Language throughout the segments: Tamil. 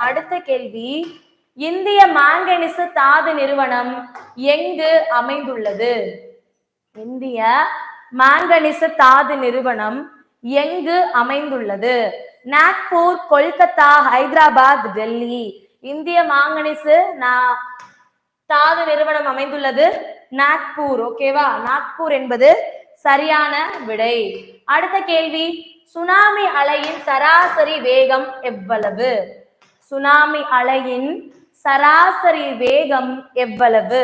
அடுத்த கேள்வி, இந்திய மாங்கனீசு தாது நிறுவனம் எங்கு அமைந்துள்ளது? இந்திய மாங்கனீசு தாது நிறுவனம் எங்கு அமைந்துள்ளது? நாக்பூர், கொல்கத்தா, ஹைதராபாத், டெல்லி. இந்திய மாங்கனீசு தாது நிறுவனம் அமைந்துள்ளது நாக்பூர். ஓகேவா? நாக்பூர் என்பது சரியான விடை. அடுத்த கேள்வி, சுனாமி அலையின் சராசரி வேகம் எவ்வளவு? சுனாமி அலையின் சராசரி வேகம் எவ்வளவு?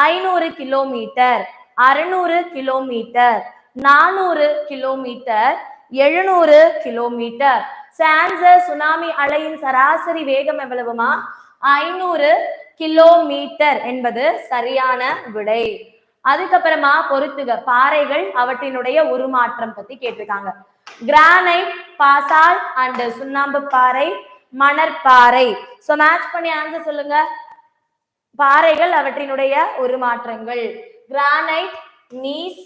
500 kilometre, 600 kilometre, 400 kilometre, 700 kilometre. Tsunami அலையின் சராசரி வேகம் எவ்வளவுமா? 500 கிலோமீட்டர் என்பது சரியான விடை. அதுக்கப்புறமா பொறுத்துக, பாறைகள் அவற்றினுடைய உருமாற்றம் பத்தி கேட்டிருக்காங்க. கிரானைட், பாசால்ட் அண்ட் சுண்ணாம்பு பாறை, மணற்பாறை. சோ மேட்ச் பண்ணி ஆன்சர் சொல்லுங்க. பாறைகள் அவற்றினுடைய உருமாற்றங்கள்: கிரானைட், நீஸ்,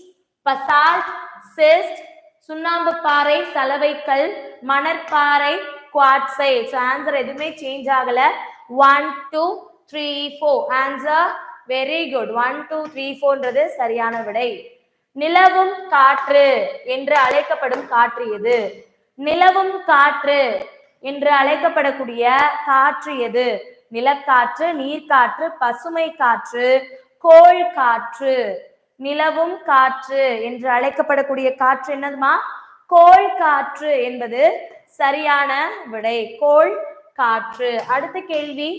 பசால்ட், சிஸ்ட், சுண்ணாம்பு பாறை, சலவைக்கல், மணற்பாறை, குவார்ட்சைட். சோ ஆன்சர் எதுவுமே சேஞ்ச் ஆகல. 1 2 3 4 ஆன்சர். Very good. 1 2 3 4ன்றது சரியான விடை. நிலவும் காற்று என்று அழைக்கப்படும் காற்று எது? நிலவும் காற்று என்று அழைக்கப்படக்கூடிய காற்று எது? நிலக்காற்று, நீர்காற்று, பசுமை காற்று, கோள் காற்று. நிலவும் காற்று என்று அழைக்கப்படக்கூடிய காற்று என்னதுமா? கோள் காற்று என்பது சரியான விடை. கோள் காற்று. அடுத்த கேள்வி,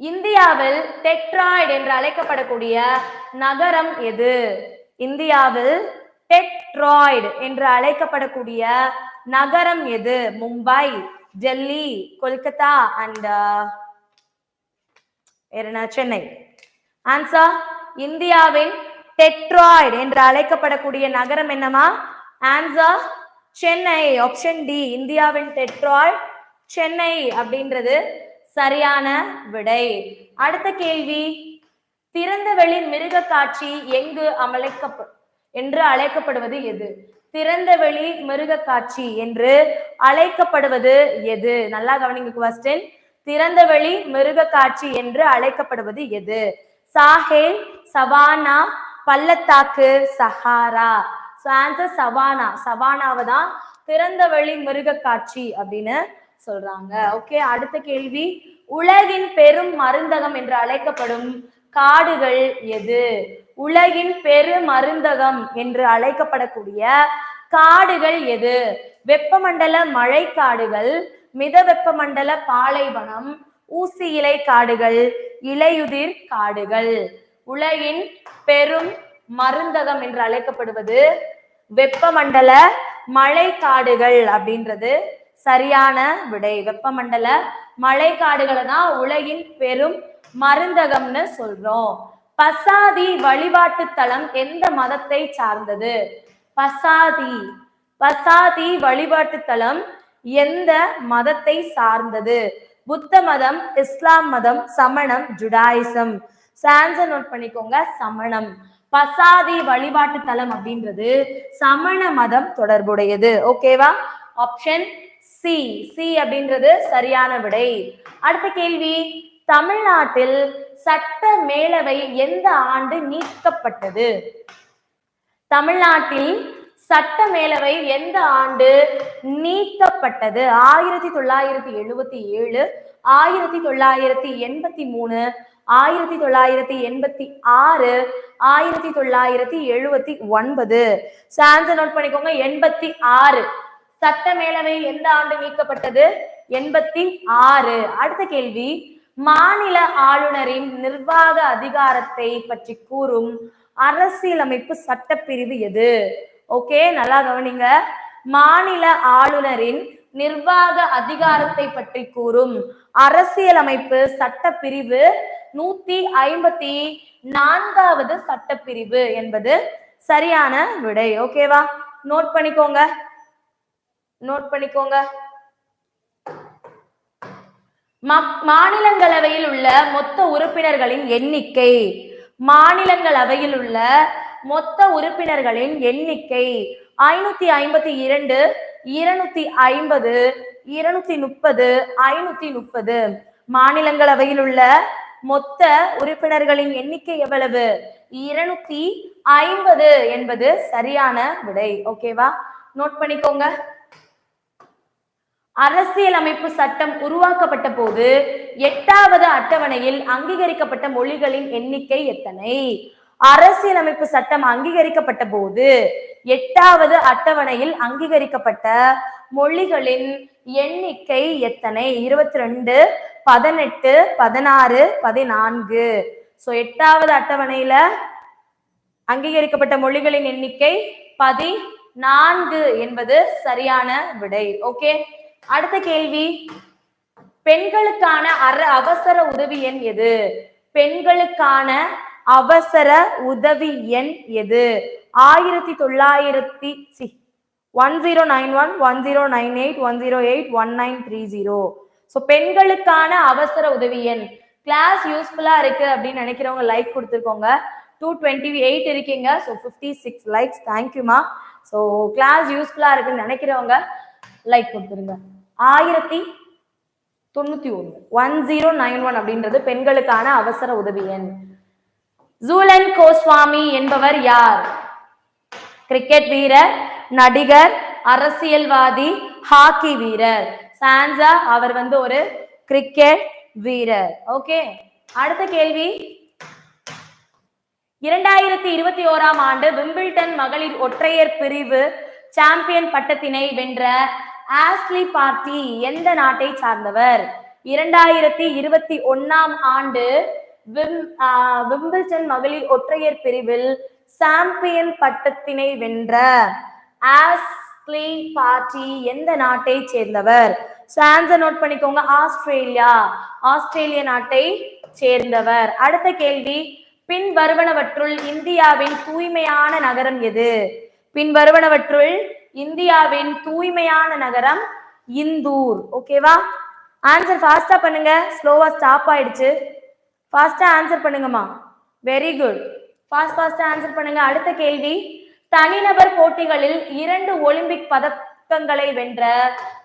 இந்தியாவில் டெட்ராய்டு என்று அழைக்கப்படக்கூடிய நகரம் எது? இந்தியாவில் டெட்ராய்டு என்று அழைக்கப்படக்கூடிய நகரம் எது? மும்பை, டெல்லி, கொல்கத்தா அண்ட் சென்னை. ஆன்சர், இந்தியாவின் டெட்ராய்டு என்று அழைக்கப்படக்கூடிய நகரம் என்னமா? ஆன்சர் சென்னை. ஆப்ஷன் டி, இந்தியாவின் டெட்ராய்டு சென்னை அப்படின்றது சரியான விடை. அடுத்த கேள்வி, திறந்தவெளி மிருக காட்சி எங்கு என்று அழைக்கப்படுவது எது? திறந்தவெளி மிருக காட்சி என்று அழைக்கப்படுவது எது? நல்லா கவனிங்க क्वेश्चन. திறந்தவெளி மிருக காட்சி என்று அழைக்கப்படுவது எது? சாஹேல், சவானா, பள்ளத்தாக்கு, சஹாரா. Answer savannah. சவானாவை தான் திறந்தவெளி மிருக காட்சி அப்படின்னு சொல்றாங்க. ஓகே. அடுத்த கேள்வி, உலகின் பெரும் மருந்தகம் என்று அழைக்கப்படும் காடுகள் எது? உலகின் பெருமருந்தகம் என்று அழைக்கப்படக்கூடிய காடுகள் எது? வெப்பமண்டல மழை காடுகள், மித வெப்பமண்டல பாலைவனம், ஊசி இலை காடுகள், இலையுதிர் காடுகள். உலகின் பெரும் மருந்தகம் என்று அழைக்கப்படுவது வெப்பமண்டல மழை காடுகள் அப்படின்றது சரியான விடை. வெப்பமண்டல மழை காடுகளை தான் உலகின் பெரும் மருந்தகம்னு சொல்றோம். பசாதி வழிபாட்டு தலம் எந்த மதத்தை சார்ந்தது? பசாதி வழிபாட்டு தலம் எந்த மதத்தை சார்ந்தது? புத்த மதம், இஸ்லாம் மதம், சமணம், ஜுடாயிசம். ஆன்சர் நோட் பண்ணிக்கோங்க, சமணம். பசாதி வழிபாட்டு தலம் அப்படின்றது சமண மதம் தொடர்புடையது. ஓகேவா? Option C. சி அப்படின்றது சரியான விடை. அடுத்த கேள்வி, தமிழ்நாட்டில் சட்ட மேலவை எந்த ஆண்டு நீக்கப்பட்டது? தமிழ்நாட்டில் சட்ட மேலவை எந்த ஆண்டு நீக்கப்பட்டது? 1977, 1983, 1986, 1979. ஆன்சர் நோட் பண்ணிக்கோங்க, 86. சட்ட மேலவை எந்த ஆண்டு நீக்கப்பட்டது? 86. அடுத்த கேள்வி, மாநில ஆளுநரின் நிர்வாக அதிகாரத்தை பற்றி கூறும் அரசியலமைப்பு சட்டப்பிரிவு எது? ஓகே, நல்லா கவனிங்க. மாநில ஆளுநரின் நிர்வாக அதிகாரத்தை பற்றி கூறும் அரசியலமைப்பு சட்டப்பிரிவு 154வது சட்டப்பிரிவு என்பது சரியான விடை. ஓகேவா? நோட் பண்ணிக்கோங்க. மாநிலங்களவையில் உள்ள மொத்த உறுப்பினர்களின் எண்ணிக்கை. மாநிலங்களவையில் உள்ள மொத்த உறுப்பினர்களின் எண்ணிக்கை 552, 250, 230, 530. மாநிலங்களவையில் உள்ள மொத்த உறுப்பினர்களின் எண்ணிக்கை எவ்வளவு? 250 என்பது சரியான விடை. ஓகேவா? நோட் பண்ணிக்கோங்க. அரசியலமைப்பு சட்டம் உருவாக்கப்பட்ட போது 8வது அட்டவணையில் அங்கீகரிக்கப்பட்ட மொழிகளின் எண்ணிக்கை எத்தனை? அரசியலமைப்பு சட்டம் அங்கீகரிக்கப்பட்ட போது 8வது அட்டவணையில் அங்கீகரிக்கப்பட்ட மொழிகளின் எண்ணிக்கை எத்தனை? 22, 18, 16, 14. சோ 8வது அட்டவணையில அங்கீகரிக்கப்பட்ட மொழிகளின் எண்ணிக்கை 14 என்பது சரியான விடை. ஓகே, அடுத்த கேள்வி, பெண்களுக்கான அவசர உதவி எண் எது? பெண்களுக்கான அவசர உதவி எண் எது? 1091, 1091, 1098, 108, 1930. சோ பெண்களுக்கான அவசர உதவி எண். கிளாஸ் யூஸ்ஃபுல்லா இருக்கு அப்படின்னு நினைக்கிறவங்க லைக் கொடுத்துருக்கோங்க. 228 இருக்கீங்க. So 56 likes. தேங்க்யூமா. ஸோ கிளாஸ் யூஸ்ஃபுல்லா இருக்குன்னு நினைக்கிறவங்க லைக் கொடுத்துருங்க. 1091, 1091 அப்படின்றது பெண்களுக்கான அவசர உதவி எண். ஜூலன் கோஸ்வாமி என்பவர் யார்? கிரிக்கெட் வீரர், நடிகர், அரசியல்வாதி, ஹாக்கி வீரர். சான்சா அவர் ஒரு கிரிக்கெட் வீரர். ஓகே, அடுத்த கேள்வி, 2021ஆம் ஆண்டு விம்பிள்டன் மகளிர் ஒற்றையர் பிரிவு சாம்பியன் பட்டத்தினை வென்ற ஆஷ்லி பார்ட்டி எந்த நாட்டை சார்ந்தவர்? 2021ஆம் ஆண்டு விம்பிள்டன் மகளிர் ஒற்றையர் பிரிவில் சாம்பியன் பட்டத்தினை வென்ற ஆஷ்லி பார்ட்டி எந்த நாட்டை சேர்ந்தவர்? ஆன்சர் நோட் பண்ணிக்கோங்க. ஆஸ்திரேலிய நாட்டை சேர்ந்தவர். அடுத்த கேள்வி, பின் வருவனவற்றுள் இந்தியாவின் தூய்மையான நகரம் எது? பின் வருவனவற்றுள் இந்தியாவின் தூய்மையான நகரம் இந்தூர். ஓகேவா? ஆன்சர் ஃபாஸ்டா பண்ணுங்க, ஸ்லோவா ஸ்டாப் ஆயிடுச்சு. ஃபாஸ்டா ஆன்சர் பண்ணுங்கம்மா. வெரி குட், ஃபாஸ்டா ஆன்சர் பண்ணுங்க. அடுத்த கேள்வி, தனிநபர் போட்டிகளில் 2 ஒலிம்பிக் பதக்கங்களை வென்ற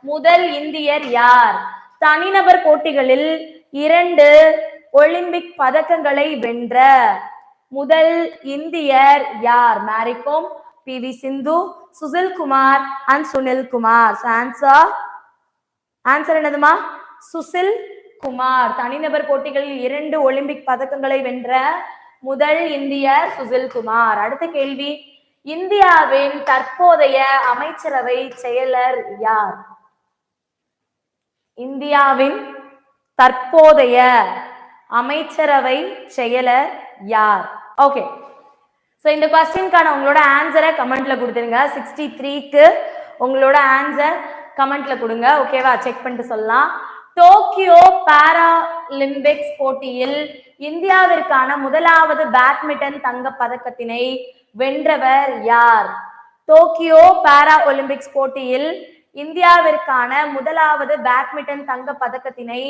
முதல் இந்தியர் யார்? தனிநபர் போட்டிகளில் 2 ஒலிம்பிக் பதக்கங்களை வென்ற முதல் இந்தியர் யார்? Mary Kom, PV Sindhu, Sushil Kumar and Sunil Kumar. Answer என்னதுமா? சுசில் குமார். தனிநபர் போட்டிகளில் 2 ஒலிம்பிக் பதக்கங்களை வென்ற முதல் இந்தியர் சுசில் குமார். அடுத்த கேள்வி, இந்தியாவின் தற்போதைய அமைச்சரவை செயலர் யார்? இந்தியாவின் தற்போதைய அமைச்சரவை செயலர் யார்? ஓகே, சோ இந்த क्वेश्चनக்கான உங்களோட ஆன்சரை கமெண்ட்ல கொடுத்துருங்க. 63க்கு உங்களோட ஆன்சர் கமெண்ட்ல கொடுங்க. ஓகேவா? செக் பண்ணிட்டு சொல்லலாம். டோக்கியோ பாராலிம்பிக்ஸ் போட்டியில் இந்தியாவிற்கான முதலாவது பேட்மிண்டன் தங்க பதக்கத்தினை வென்றவர் யார்? டோக்கியோ பாரா ஒலிம்பிக்ஸ் போட்டியில் இந்தியாவிற்கான முதலாவது பேட்மிண்டன் தங்க பதக்கத்தினை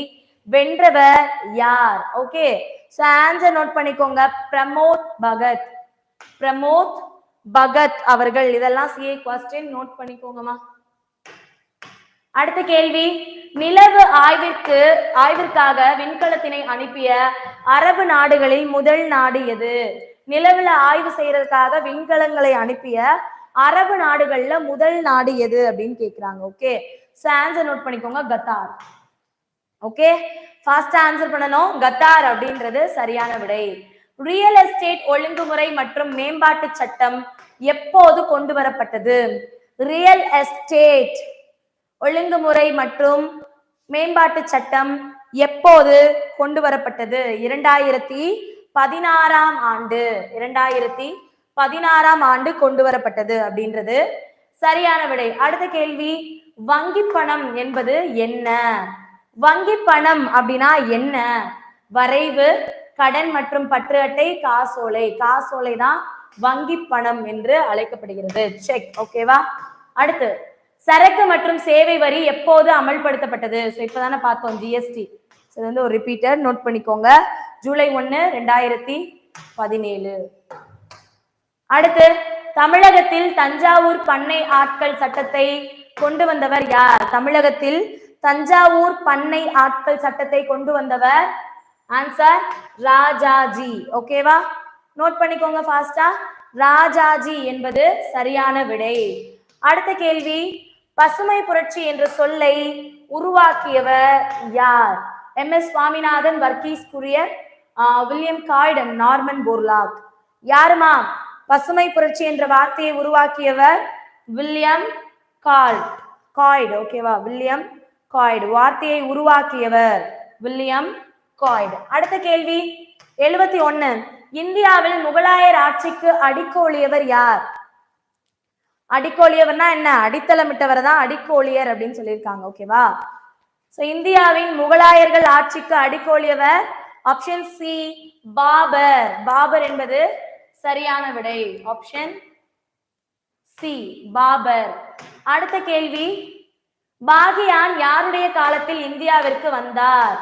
வென்றவர் யார்? ஓகே, சோ ஆன்சர் நோட் பண்ணிக்கோங்க. பிரமோத் பகத் அவர்கள். இதெல்லாம் CA क्वेश्चन நோட் பண்ணிக்கோங்கம்மா. அடுத்த கேள்வி, நிலவு ஆய்விற்காக விண்கலத்தினை அனுப்பிய அரபு நாடுகளில் முதல் நாடு எது? நிலவுல ஆய்வு செய்யறதுக்காக விண்கலங்களை அனுப்பிய அரபு நாடுகள்ல முதல் நாடு எது அப்படின்னு கேக்குறாங்க. ஓகே, சோ ஆன்சர் நோட் பண்ணிக்கோங்க. கத்தார். ஓகே, ஃபாஸ்டா ஆன்சர் பண்ணணும். கத்தார் அப்படின்றது சரியான விடை. ரியல் எஸ்டேட் ஒழுங்குமுறை மற்றும் மேம்பாட்டு சட்டம் எப்போது கொண்டு வரப்பட்டது? ரியல் எஸ்டேட் ஒழுங்குமுறை மற்றும் மேம்பாட்டு சட்டம் எப்போது கொண்டு வரப்பட்டது? 2016ஆம் ஆண்டு. 2016ஆம் ஆண்டு கொண்டு வரப்பட்டது அப்படின்றது சரியான விடை. அடுத்த கேள்வி, வங்கி பணம் என்பது என்ன? வங்கி பணம் அப்படின்னா என்ன? வரைவு, கடன் மற்றும் பற்று அட்டை, காசோலை தான் வங்கி பணம் என்று அழைக்கப்படுகிறது. செக். ஓகேவா? அடுத்து, சரக்கு மற்றும் சேவை வரி எப்போது அமல்படுத்தப்பட்டது? இப்பதானே பார்த்தோம் GST. ஒரு ரிப்பீட்டர் நோட் பண்ணிக்கோங்க. ஜூலை 1, 2017. அடுத்து, தமிழகத்தில் தஞ்சாவூர் பண்ணை ஆட்கள் சட்டத்தை கொண்டு வந்தவர் யார்? தமிழகத்தில் தஞ்சாவூர் பண்ணை ஆட்கள் சட்டத்தை கொண்டு வந்தவர்? ஆன்சர் ராஜாஜி. ஓகேவா, நோட் பண்ணிக்கோங்க ஃபாஸ்டா. ராஜாஜி என்பது சரியான விடை. அடுத்த கேள்வி, பசுமை புரட்சி என்ற சொல்லை உருவாக்கியவர் யார்? MS Swaminathan, Verghese Kurien, William Gaud, Norman Borlaug. யாருமா பசுமை புரட்சி என்ற வார்த்தையை உருவாக்கியவர்? William Gaud. ஓகேவா, வில்லியம் காய்டு வார்த்தையை உருவாக்கியவர் வில்லியம் காய்டு. அடுத்த கேள்வி 71, இந்தியாவில் முகலாயர் ஆட்சிக்கு அடிக்கோலியவர் யார்? அடிக்கோலியவர்னா என்ன? அடித்தளமிட்டவர் தான் அடிக்கோலியர் அப்படின்னு சொல்லியிருக்காங்க. ஓகேவா, சோ இந்தியாவின் முகலாயர்கள் ஆட்சிக்கு அடிக்கோலியவர் ஆப்ஷன் சி பாபர். பாபர் என்பது சரியான விடை. Option C Babur. அடுத்த கேள்வி, பாகியான் யாருடைய காலத்தில் இந்தியாவிற்கு வந்தார்?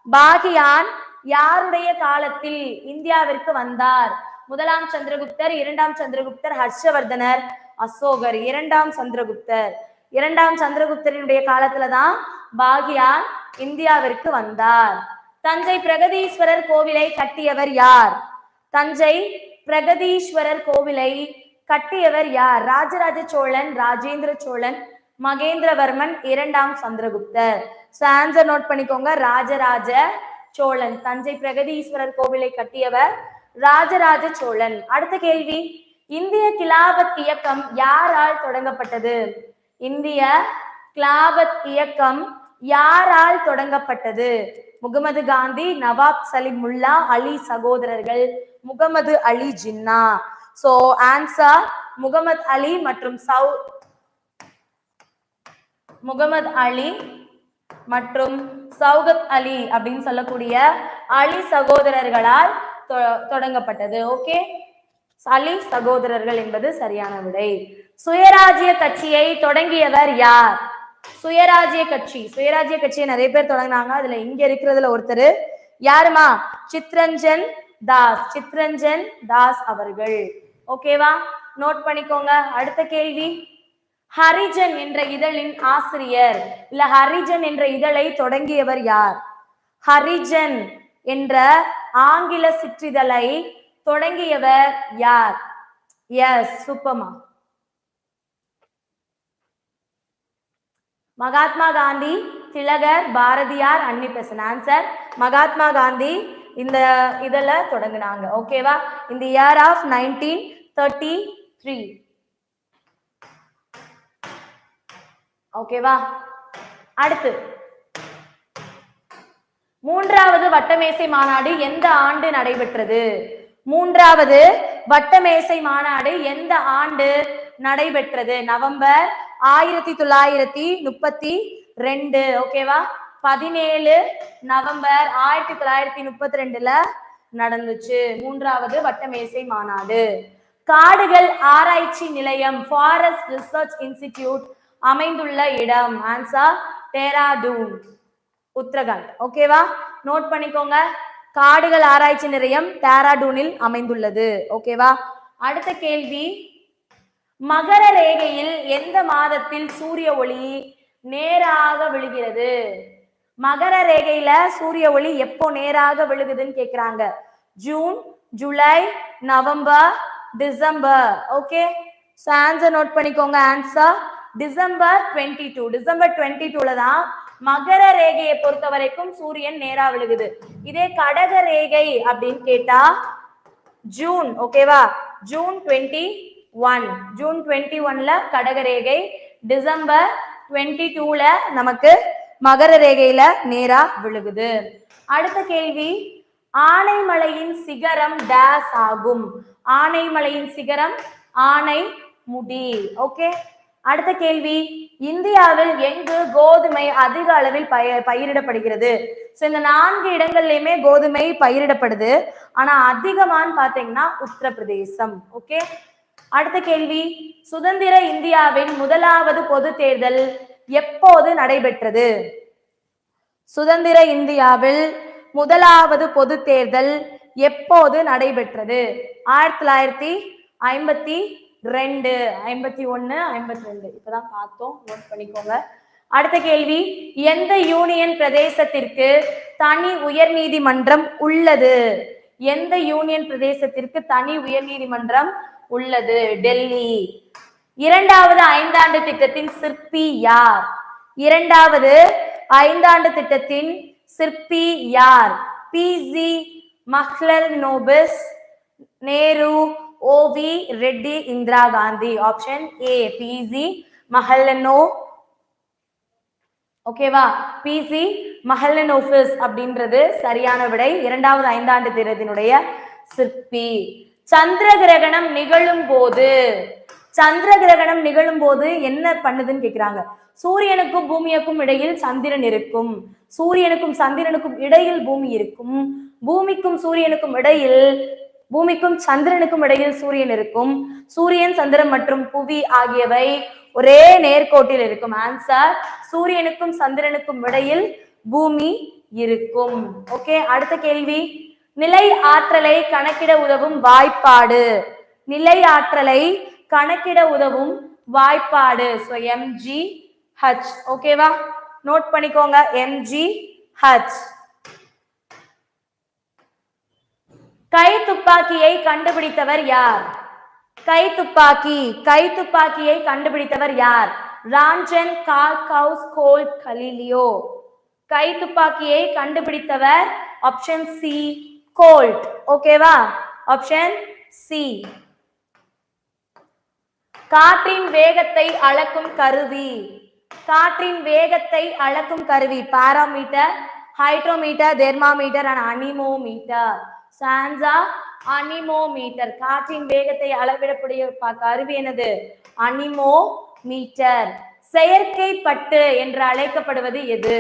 பாகியான் யாருடைய காலத்தில் இந்தியாவிற்கு வந்தார்? முதலாம் சந்திரகுப்தர், இரண்டாம் சந்திரகுப்தர், ஹர்ஷவர்தனர், அசோகர். இரண்டாம் சந்திரகுப்தர். இரண்டாம் சந்திரகுப்தரினுடைய காலத்துலதான் பாகியான் இந்தியாவிற்கு வந்தார். தஞ்சை பிரகதீஸ்வரர் கோவிலை கட்டியவர் யார்? தஞ்சை பிரகதீஸ்வரர் கோவிலை கட்டியவர் யார்? ராஜராஜ சோழன், ராஜேந்திர சோழன், மகேந்திரவர்மன், இரண்டாம் சந்திரகுப்தர். ஆன்சர் நோட் பண்ணிக்கோங்க, ராஜராஜ சோழன். தஞ்சை பிரகதீஸ்வரர் கோவிலை கட்டியவர் ராஜராஜ சோழன். அடுத்த கேள்வி, இந்திய கிலாபத் இயக்கம் யாரால் தொடங்கப்பட்டது? இந்திய கிலாபத் இயக்கம் யாரால் தொடங்கப்பட்டது? முகமது காந்தி, நவாப் சலிமுல்லா, அலி சகோதரர்கள், முகமது அலி ஜின்னா. சோ ஆன்சர் முகமது அலி மற்றும் முகமது அலி மற்றும் சௌகத் அலி அப்படின்னு சொல்லக்கூடிய அலி சகோதரர்களால் தொடங்கப்பட்டது. ஓகே, அலி சகோதரர்கள் என்பது சரியான விடை. சுயராஜ்ய கட்சியை தொடங்கியவர் யார்? சுயராஜ்ய கட்சியை நிறைய பேர் தொடங்கினாங்க. அதுல இங்க இருக்கிறதுல ஒருத்தர் யாருமா? சித்ரஞ்சன் தாஸ் அவர்கள். ஓகேவா, நோட் பண்ணிக்கோங்க. அடுத்த கேள்வி, ஹரிஜன் என்ற இதழின் ஆசிரியர் இல்ல ஹரிஜன் என்ற இதழை தொடங்கியவர் யார்? ஹரிஜன் என்ற ஆங்கில சிற்றிதழை தொடங்கியவர் யார்? எஸ், சூப்பர்மா. மகாத்மா காந்தி, திலகர், பாரதியார், அன்னி பெசன்ட். ஆன்சர் மகாத்மா காந்தி இந்த இதழ தொடங்கினாங்க. ஓகேவா, இந்த இயர் ஆஃப் 1933. ஓகேவா, அடுத்து மூன்றாவது வட்டமேசை மாநாடு எந்த ஆண்டு நடைபெற்றது? மூன்றாவது வட்டமேசை மாநாடு எந்த ஆண்டு நடைபெற்றது? நவம்பர் 1932. ஓகேவா, 17 நவம்பர் 1932 நடந்துச்சு மூன்றாவது வட்டமேசை மாநாடு. காடுகள் ஆராய்ச்சி நிலையம், ஃபாரஸ்ட் ரிசர்ச் இன்ஸ்டிடியூட் அமைந்துள்ள இடம்? ஆன்சர் டேராடூன், உத்தரகாண்ட். ஓகேவா, நோட் பண்ணிக்கோங்க. காடுகள் ஆராய்ச்சி நிலையம் டேராடூனில் அமைந்துள்ளது. ஓகேவா, அடுத்த கேள்வி, மகர ரேகையில் எந்த மாதத்தில் சூரிய ஒளி நேராக விழுகிறது? மகர ரேகையில சூரிய ஒளி எப்போ நேராக விழுகுதுன்னு கேக்குறாங்க. June, July, November, December. Okay, answer note பண்ணிக்கோங்க. Answer December 22. டிசம்பர் 22ல தான் மகர ரேகையை பொறுத்த வரைக்கும் சூரியன் நேரா விழுகுது. இதே கடக ரேகை அப்படின்னு கேட்டா ஜூன். ஓகேவா, ஜூன் 21ல கடக ரேகை, டிசம்பர் 22ல நமக்கு மகர ரேகையில நேரா விழுகுது. அடுத்த கேள்வி, ஆனைமலையின் சிகரம் டேஸ் ஆகும்? ஆனைமலையின் சிகரம் ஆனைமுடி. ஓகே, அடுத்த கேள்வி, இந்தியாவில் எங்கு கோதுமை அதிக அளவில் பயிரிடப்படுகிறது? இந்த 4 இடங்கள்லயுமே கோதுமை பயிரிடப்படுது. ஆனா அதிகமான்னு பாத்தீங்கன்னா உத்தரப்பிரதேசம். ஓகே, அடுத்த கேள்வி, சுதந்திர இந்தியாவின் முதலாவது பொது தேர்தல் எப்போது நடைபெற்றது? சுதந்திர இந்தியாவில் முதலாவது பொது தேர்தல் எப்போது நடைபெற்றது? 1952, 51, 52. இப்பதான் பார்த்தோம், நோட் பண்ணிக்கோங்க. அடுத்த கேள்வி, எந்த யூனியன் பிரதேசத்திற்கு தனி உயர்நீதிமன்றம் உள்ளது? எந்த யூனியன் பிரதேசத்திற்கு தனி உயர்நீதிமன்றம் உள்ளது? டெல்லி. இரண்டாவது ஐந்தாண்டு திட்டத்தின் சிற்பி யார்? இரண்டாவது ஐந்தாண்டு திட்டத்தின் சிற்பி யார்? PC Mahalanobis, Nehru, OV Reddy, Indira Gandhi. Option A PC Mahalanobis. ஓகேவா? பிசி மஹ்லனோபிஸ் அப்படின்றது சரியான விடை. இரண்டாவது ஐந்தாண்டு திட்டத்தினுடைய சிற்பி. சந்திர கிரகணம் நிகழும் போது, சந்திர கிரகணம் நிகழும் போது என்ன பண்ணுதுன்னு கேக்குறாங்க. சூரியனுக்கும் பூமியுக்கும் இடையில் சந்திரன் இருக்கும், சூரியனுக்கும் சந்திரனுக்கும் இடையில் பூமி இருக்கும், பூமிக்கும் சூரியனுக்கும் இடையில், பூமிக்கும் சந்திரனுக்கும் இடையில் சூரியன் இருக்கும், சூரியன் சந்திரன் மற்றும் புவி ஆகியவை ஒரே நேர்கோட்டில் இருக்கும். ஆன்சர் சூரியனுக்கும் சந்திரனுக்கும் இடையில் பூமி இருக்கும். ஓகே, அடுத்த கேள்வி, நிலை ஆற்றலை கணக்கிட உதவும் வாய்ப்பாடு. நிலை ஆற்றலை கணக்கிட உதவும் வாய்ப்பாடு. So mgh. ஓகேவா? நோட் பண்ணிக்கோங்க, mgh. கை துப்பாக்கியை கண்டுபிடித்தவர் யார்? கை துப்பாக்கியை கண்டுபிடித்தவர் யார்? ராஞ்சன், கால்கவுஸ், கோல்ட், கலீலியோ. கை துப்பாக்கியை கண்டுபிடித்தவர் ஆப்ஷன் சி கோல்ட். ஓகேவா? Option C. காற்றின் வேகத்தை அளக்கும் கருவி. காற்றின் வேகத்தை அளக்கும் கருவி. Barometer, hydrometer, thermometer and anemometer. சான்சா அனிமோமீட்டர். காற்றின் வேகத்தை அளவிடக்கூடிய கருவி என்னது? அனிமோமீட்டர். செயற்கை பட்டு என்று அழைக்கப்படுவது எது?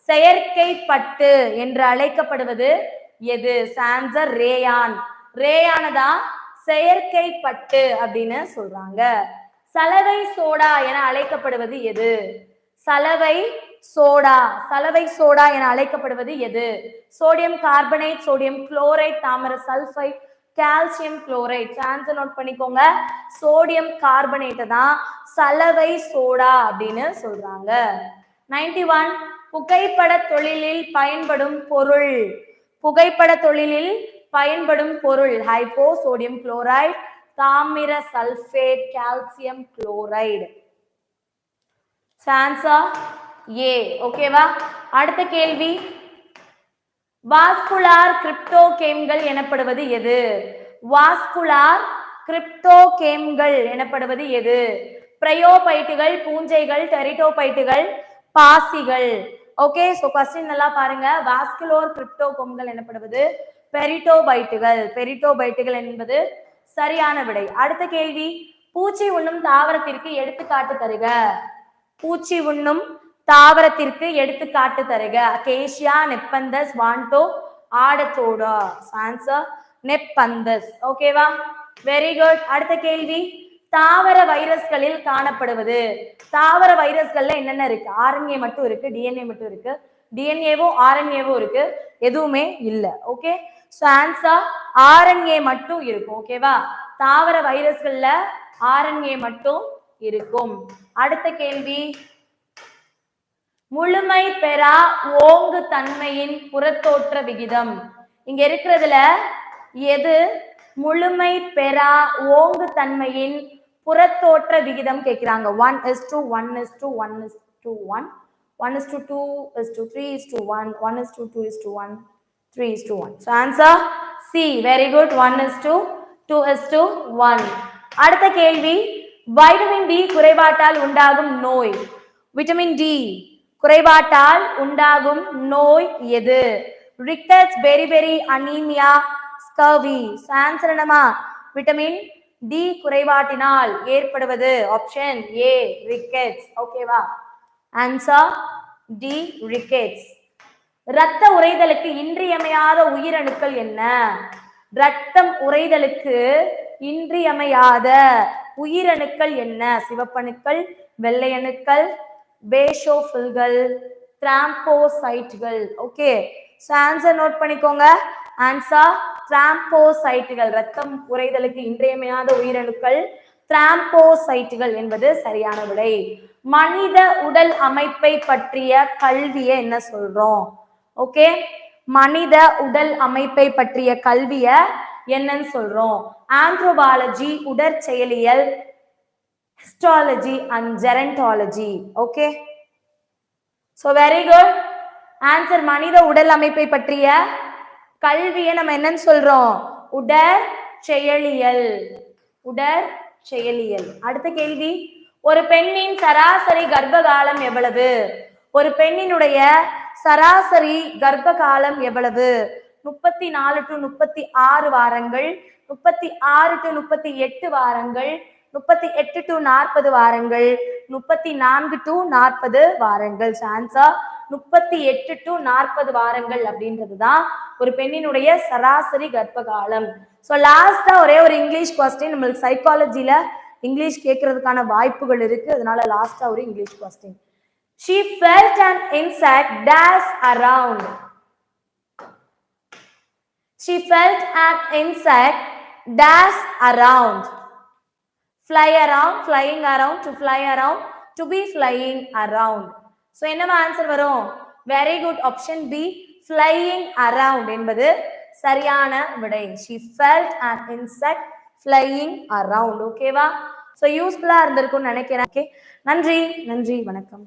செயற்கை பட்டு என்று அழைக்கப்படுவது எது? Cancer rayon. ரேயானதான் செயற்கை பட்டு அப்படின்னு சொல்றாங்க. சலவை சோடா என அழைக்கப்படுவது எது? சலவை சோடா. சலவை சோடா என அழைக்கப்படுவது எது? சோடியம் கார்பனேட், சோடியம் குளோரைட், தாமிர sulphide, calcium chloride. Answer note பண்ணிக்கோங்க, சோடியம் கார்பனேட் தான் சலவை சோடா அப்படின்னு சொல்றாங்க. 91, புகைப்பட தொழிலில் பயன்படும் பொருள். புகைப்பட தொழிலில் பயன்படும் பொருள். ஹைப்போ, சோடியம் குளோரைடு, தாமிர sulphate, calcium chloride. Answer A. ஓகேவா? அடுத்த கேள்வி, வாஸ்குலார் கிரிப்டோகேம்கள் எனப்படுவது எது? வாஸ்குலார் கிரிப்டோகேம்கள் எனப்படுவது எது? பிரயோபைட்டுகள், பூஞ்சைகள், டெரிட்டோபைட்டுகள், பாசிகள். ஓகே, சோ क्वेश्चन நல்லா பாருங்க. வாஸ்குலர் கிரிப்டோகேம்கள் எனப்படுவது பெரிட்டோபைட்டுகள். பெரிட்டோபைட்டுகள் என்பது சரியான விடை. அடுத்த கேள்வி, பூச்சி உண்ணும் தாவரத்திற்கு எடுத்துக்காட்டு தருக. பூச்சி உண்ணும் தாவரத்திற்கு எடுத்துக்காட்டு தருக. அகேசியா, நெப்பந்தஸ், வாண்டோ, ஆடத்தோடா. ஆன்சர் நெப்பந்தஸ். ஓகேவா? Very good. அடுத்த கேள்வி, தாவர வைரஸ்களில் காணப்படுவது. தாவர வைரஸ்கள்ல என்னென்ன இருக்கு? ஆர்என்ஏ மட்டும் இருக்கு, டிஎன்ஏ மட்டும் இருக்கு. டிஎன்ஏவும் ஆர்என்ஏவும் இருக்கு, எதுவுமே இல்ல. ஓகே, சோ ஆன்சர் ஆர்என்ஏ மட்டும் இருக்கும். ஓகேவா? தாவர வைரஸ்கள்ல ஆர்என்ஏ மட்டும் இருக்கும். அடுத்த கேள்வி, முழுமை பெறா ஓங்கு தன்மையின் புறத்தோற்ற விகிதம். இங்க இருக்கிறதுல எது முழுமை பெறா ஓங்கு தன்மையின் புறத்தோற்ற விகிதம் கேட்கிறாங்க. 1:1:1:1:1, 1:2:3:1, 1:2:1, 3:1. So answer C. Very good. 1:2:1. அடுத்த கேள்வி, வைட்டமின் டி குறைபாட்டால் உண்டாகும் நோய். விட்டமின் டி குறைபாட்டால் உண்டாகும் நோய் எது? Rickets, beriberi, anaemia, scurvy. Answer என்னமா? விட்டமின் டி குறைபாட்டினால் ஏற்படுவது ஆப்ஷன் ஏ ரிக்கெட்ஸ். ஓகேவா? Answer D rickets. இரத்த உறைதலுக்கு இன்றியமையாத உயிரணுக்கள் என்ன? இரத்தம் உறைதலுக்கு இன்றியமையாத உயிரணுக்கள் என்ன? சிவப்பணுக்கள், வெள்ளையணுக்கள், பேஷோஃபில்கள், திராம்போசைட்டுகள். ஓகே, சோ ஆன்சர் நோட் பண்ணிக்கோங்க. ஆன்சர் திராம்போசைட்டுகள். இரத்தம் உறைதலுக்கு இன்றியமையாத உயிரணுக்கள் திராம்போசைட்டுகள் என்பது சரியான விடை. மனித உடல் அமைப்பை பற்றிய கல்வியை என்ன சொல்றோம்? ஓகே, மனித உடல் அமைப்பை பற்றிய கல்விய என்னன்னு சொல்றோம்? ஆந்த்ரோபாலஜி, உடற்செயலியல், histology and gerontology. Okay, so very good answer. மனித உடல் அமைப்பை பற்றிய கல்வியை நம்ம என்னன்னு சொல்றோம்? உடற்செயலியல். உடற்செயலியல். அடுத்த கேள்வி, ஒரு பெண்ணின் சராசரி கர்ப்ப காலம் எவ்வளவு? ஒரு பெண்ணினுடைய சராசரி கர்ப்ப காலம் எவ்வளவு? 34 to 36 வாரங்கள், 36 to 38 வாரங்கள், 38 to 40 வாரங்கள், 34 to 40 வாரங்கள். ஆன்சர் 38 to 40 வாரங்கள் அப்படின்றதுதான் ஒரு பெண்ணினுடைய சராசரி கர்ப்ப காலம். ஸோ லாஸ்டா ஒரே ஒரு இங்கிலீஷ் கொஸ்டின், நம்மளுக்கு சைக்காலஜில இங்கிலீஷ் கேட்கறதுக்கான வாய்ப்புகள் இருக்கு, அதனால லாஸ்டா ஒரு English question. She felt an insect dash around. She felt an insect dash around. Fly around, flying around, to fly around, to be flying around. So என்னமா ஆன்சர் வரும்? Very good, option B, flying around என்பது சரியான விடை. She felt an insect flying around. ஓகேவா? ஸோ யூஸ்ஃபுல்லா இருந்திருக்கும்னு நினைக்கிறேன். ஓகே, நன்றி, வணக்கம்.